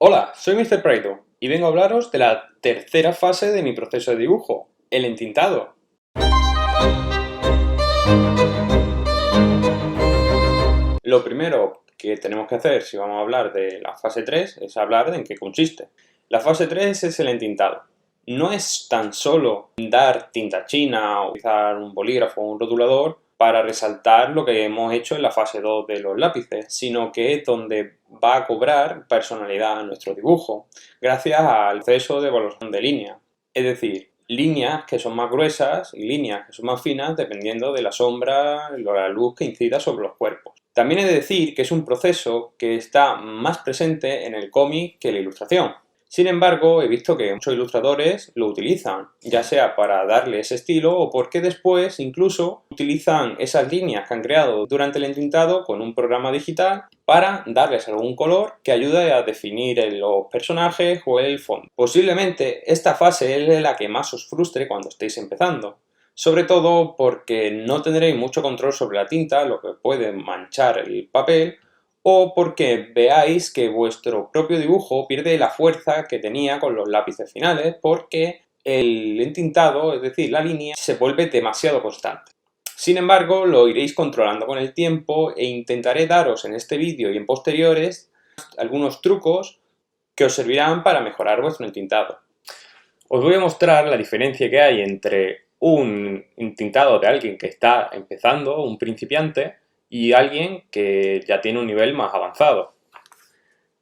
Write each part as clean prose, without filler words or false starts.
Hola, soy Mr. Prado y vengo a hablaros de la tercera fase de mi proceso de dibujo, el entintado. Lo primero que tenemos que hacer si vamos a hablar de la fase 3 es hablar de en qué consiste. La fase 3 es el entintado. No es tan solo dar tinta china o utilizar un bolígrafo o un rotulador para resaltar lo que hemos hecho en la fase 2 de los lápices, sino que es donde va a cobrar personalidad a nuestro dibujo, gracias al proceso de evaluación de líneas. Es decir, líneas que son más gruesas y líneas que son más finas dependiendo de la sombra o la luz que incida sobre los cuerpos. También he de decir que es un proceso que está más presente en el cómic que en la ilustración. Sin embargo, he visto que muchos ilustradores lo utilizan, ya sea para darle ese estilo o porque después incluso utilizan esas líneas que han creado durante el entintado con un programa digital para darles algún color que ayude a definir los personajes o el fondo. Posiblemente esta fase es la que más os frustre cuando estéis empezando, sobre todo porque no tendréis mucho control sobre la tinta, lo que puede manchar el papel, o porque veáis que vuestro propio dibujo pierde la fuerza que tenía con los lápices finales porque el entintado, es decir, la línea, se vuelve demasiado constante. Sin embargo, lo iréis controlando con el tiempo e intentaré daros en este vídeo y en posteriores algunos trucos que os servirán para mejorar vuestro entintado. Os voy a mostrar la diferencia que hay entre un entintado de alguien que está empezando, un principiante, y alguien que ya tiene un nivel más avanzado.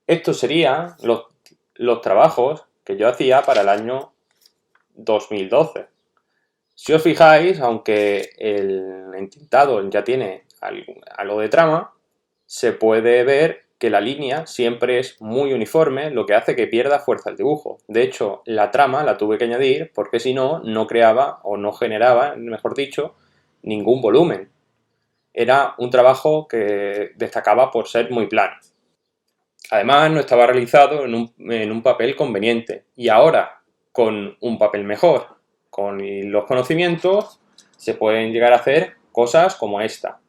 Estos serían los trabajos que yo hacía para el año 2012. Si os fijáis, aunque el entintado ya tiene algo de trama, se puede ver que la línea siempre es muy uniforme, lo que hace que pierda fuerza el dibujo. De hecho, la trama la tuve que añadir porque si no, no creaba o no generaba, mejor dicho, ningún volumen. Era un trabajo que destacaba por ser muy plano. Además, no estaba realizado en un papel conveniente. Y ahora, con un papel mejor, con los conocimientos, se pueden llegar a hacer cosas como esta.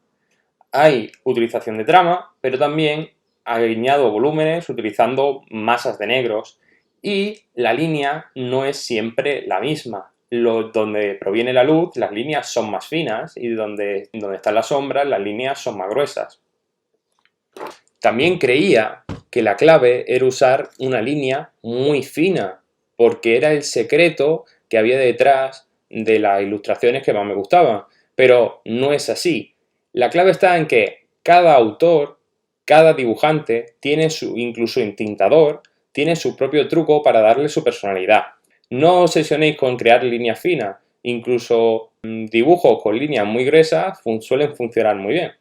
Hay utilización de trama, pero también añado volúmenes utilizando masas de negros. Y la línea no es siempre la misma. Donde proviene la luz, las líneas son más finas y donde están las sombras, las líneas son más gruesas. También creía que la clave era usar una línea muy fina, porque era el secreto que había detrás de las ilustraciones que más me gustaban. Pero no es así. La clave está en que cada autor, cada dibujante, incluso entintador, tiene su propio truco para darle su personalidad. No os obsesionéis con crear líneas finas, incluso dibujos con líneas muy gruesas suelen funcionar muy bien.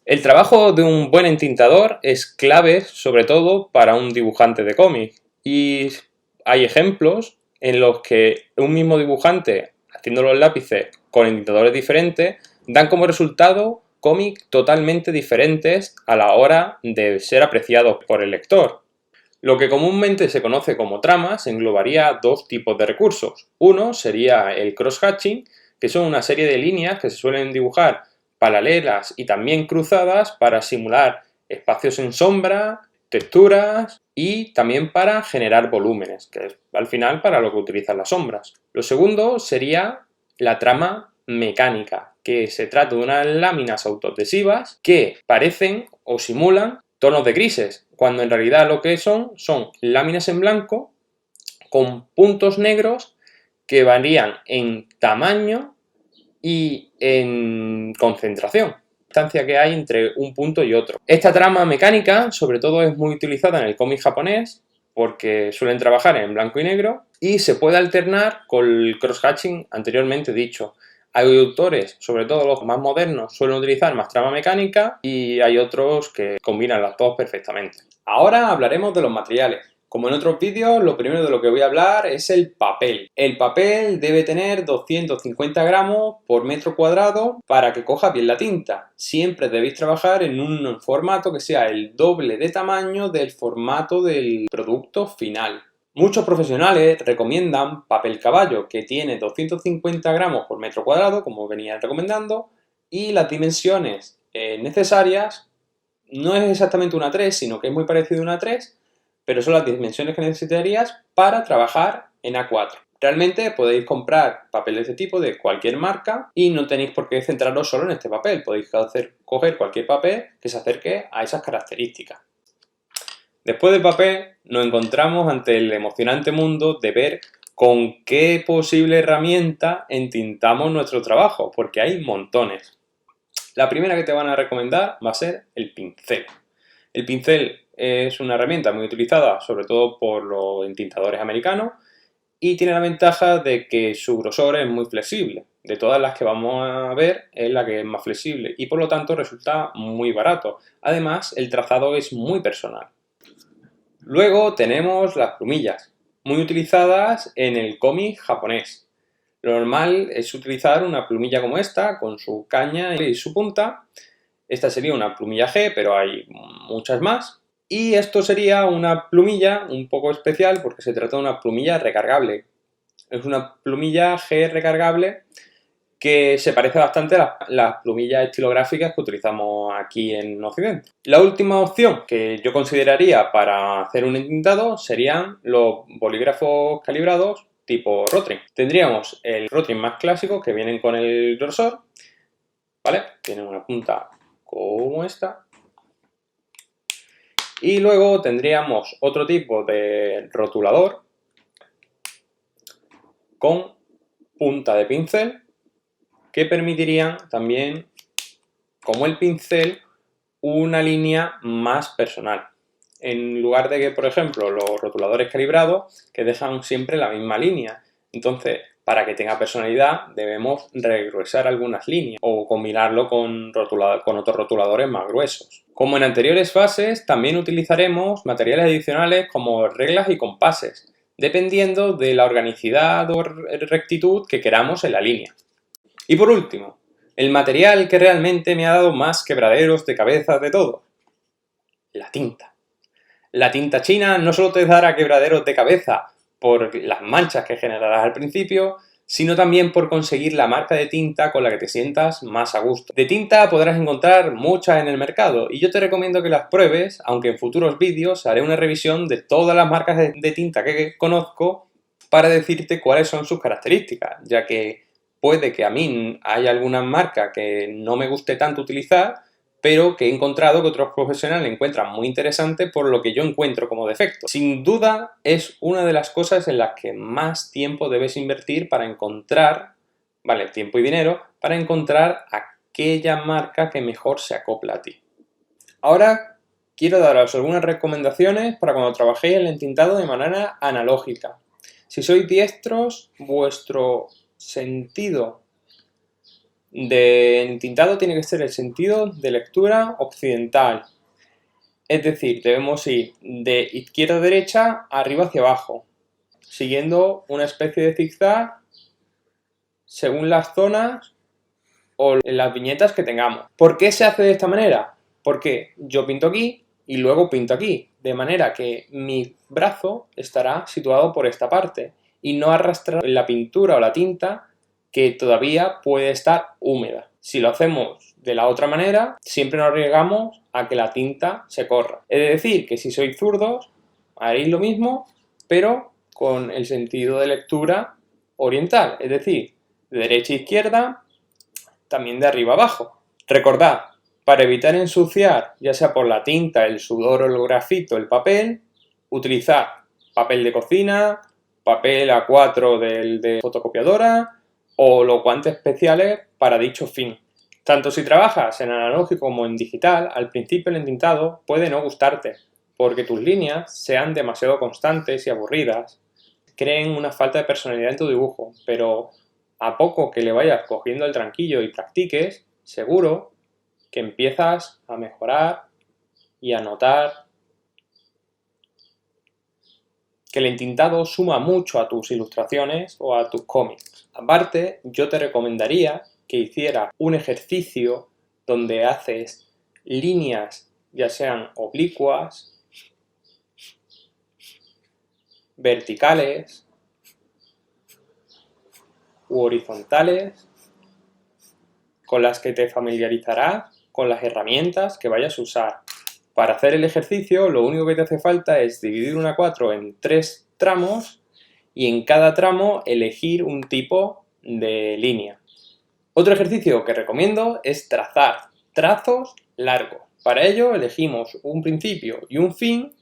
El trabajo de un buen entintador es clave, sobre todo para un dibujante de cómic, y hay ejemplos en los que un mismo dibujante, haciendo los lápices con entintadores diferentes, dan como resultado cómics totalmente diferentes a la hora de ser apreciados por el lector. Lo que comúnmente se conoce como tramas englobaría dos tipos de recursos. Uno sería el cross-hatching, que son una serie de líneas que se suelen dibujar paralelas y también cruzadas para simular espacios en sombra, texturas y también para generar volúmenes, que es al final para lo que utilizan las sombras. Lo segundo sería la trama mecánica, que se trata de unas láminas autoadhesivas que parecen o simulan tonos de grises, cuando en realidad lo que son láminas en blanco con puntos negros que varían en tamaño y en concentración, la distancia que hay entre un punto y otro. Esta trama mecánica sobre todo es muy utilizada en el cómic japonés porque suelen trabajar en blanco y negro y se puede alternar con el cross-hatching anteriormente dicho. Hay autores, sobre todo los más modernos, suelen utilizar más trama mecánica y hay otros que combinan las dos perfectamente. Ahora hablaremos de los materiales. Como en otros vídeos, lo primero de lo que voy a hablar es el papel. El papel debe tener 250 gramos por metro cuadrado para que coja bien la tinta. Siempre debéis trabajar en un formato que sea el doble de tamaño del formato del producto final. Muchos profesionales recomiendan papel caballo, que tiene 250 gramos por metro cuadrado, como venía recomendando, y las dimensiones necesarias no es exactamente una 3, sino que es muy parecido a una 3, pero son las dimensiones que necesitarías para trabajar en A4. Realmente podéis comprar papel de este tipo de cualquier marca y no tenéis por qué centraros solo en este papel. Podéis coger cualquier papel que se acerque a esas características. Después del papel nos encontramos ante el emocionante mundo de ver con qué posible herramienta entintamos nuestro trabajo, porque hay montones. La primera que te van a recomendar va a ser el pincel. El pincel es una herramienta muy utilizada sobre todo por los entintadores americanos y tiene la ventaja de que su grosor es muy flexible. De todas las que vamos a ver es la que es más flexible y por lo tanto resulta muy barato. Además, el trazado es muy personal. Luego tenemos las plumillas, muy utilizadas en el cómic japonés. Lo normal es utilizar una plumilla como esta, con su caña y su punta. Esta sería una plumilla G, pero hay muchas más. Y esto sería una plumilla un poco especial porque se trata de una plumilla recargable. Es una plumilla G recargable que se parece bastante a las plumillas estilográficas que utilizamos aquí en Occidente. La última opción que yo consideraría para hacer un entintado serían los bolígrafos calibrados tipo Rotring. Tendríamos el Rotring más clásico que vienen con el grosor, ¿vale? Tienen una punta como esta. Y luego tendríamos otro tipo de rotulador con punta de pincel que permitirían también, como el pincel, una línea más personal. En lugar de que, por ejemplo, los rotuladores calibrados que dejan siempre la misma línea. Entonces, para que tenga personalidad, debemos regruesar algunas líneas o combinarlo con otros rotuladores más gruesos. Como en anteriores fases, también utilizaremos materiales adicionales como reglas y compases, dependiendo de la organicidad o rectitud que queramos en la línea. Y por último, el material que realmente me ha dado más quebraderos de cabeza de todo: la tinta. La tinta china no solo te dará quebraderos de cabeza por las manchas que generarás al principio, sino también por conseguir la marca de tinta con la que te sientas más a gusto. De tinta podrás encontrar muchas en el mercado y yo te recomiendo que las pruebes, aunque en futuros vídeos haré una revisión de todas las marcas de tinta que conozco para decirte cuáles son sus características, ya que puede que a mí haya alguna marca que no me guste tanto utilizar, pero que he encontrado que otros profesionales encuentran muy interesante por lo que yo encuentro como defecto. Sin duda es una de las cosas en las que más tiempo debes invertir para encontrar, vale, tiempo y dinero, para encontrar aquella marca que mejor se acopla a ti. Ahora quiero daros algunas recomendaciones para cuando trabajéis el entintado de manera analógica. Si sois diestros, vuestro sentido de entintado tiene que ser el sentido de lectura occidental. Es decir, debemos ir de izquierda a derecha, arriba hacia abajo, siguiendo una especie de zigzag según las zonas o las viñetas que tengamos. ¿Por qué se hace de esta manera? Porque yo pinto aquí y luego pinto aquí, de manera que mi brazo estará situado por esta parte y no arrastrar la pintura o la tinta que todavía puede estar húmeda. Si lo hacemos de la otra manera, siempre nos arriesgamos a que la tinta se corra. Es decir, que si sois zurdos, haréis lo mismo, pero con el sentido de lectura oriental, es decir, de derecha a izquierda, también de arriba a abajo. Recordad, para evitar ensuciar, ya sea por la tinta, el sudor o el grafito, el papel, utilizad papel de cocina, papel A4 de fotocopiadora o los guantes especiales para dicho fin. Tanto si trabajas en analógico como en digital, al principio el entintado puede no gustarte, porque tus líneas sean demasiado constantes y aburridas, creen una falta de personalidad en tu dibujo, pero a poco que le vayas cogiendo el tranquillo y practiques, seguro que empiezas a mejorar y a notar que el entintado suma mucho a tus ilustraciones o a tus cómics. Aparte, yo te recomendaría que hicieras un ejercicio donde haces líneas, ya sean oblicuas, verticales u horizontales, con las que te familiarizarás con las herramientas que vayas a usar. Para hacer el ejercicio, lo único que te hace falta es dividir una 4 en 3 tramos y en cada tramo elegir un tipo de línea. Otro ejercicio que recomiendo es trazar trazos largos. Para ello elegimos un principio y un fin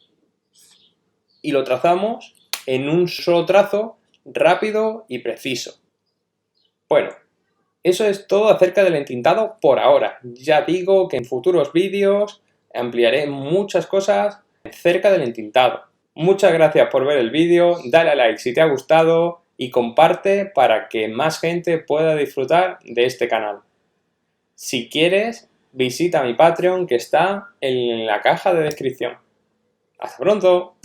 y lo trazamos en un solo trazo rápido y preciso. Bueno, eso es todo acerca del entintado por ahora. Ya digo que en futuros vídeos ampliaré muchas cosas acerca del entintado. Muchas gracias por ver el vídeo, dale a like si te ha gustado y comparte para que más gente pueda disfrutar de este canal. Si quieres, visita mi Patreon que está en la caja de descripción. ¡Hasta pronto!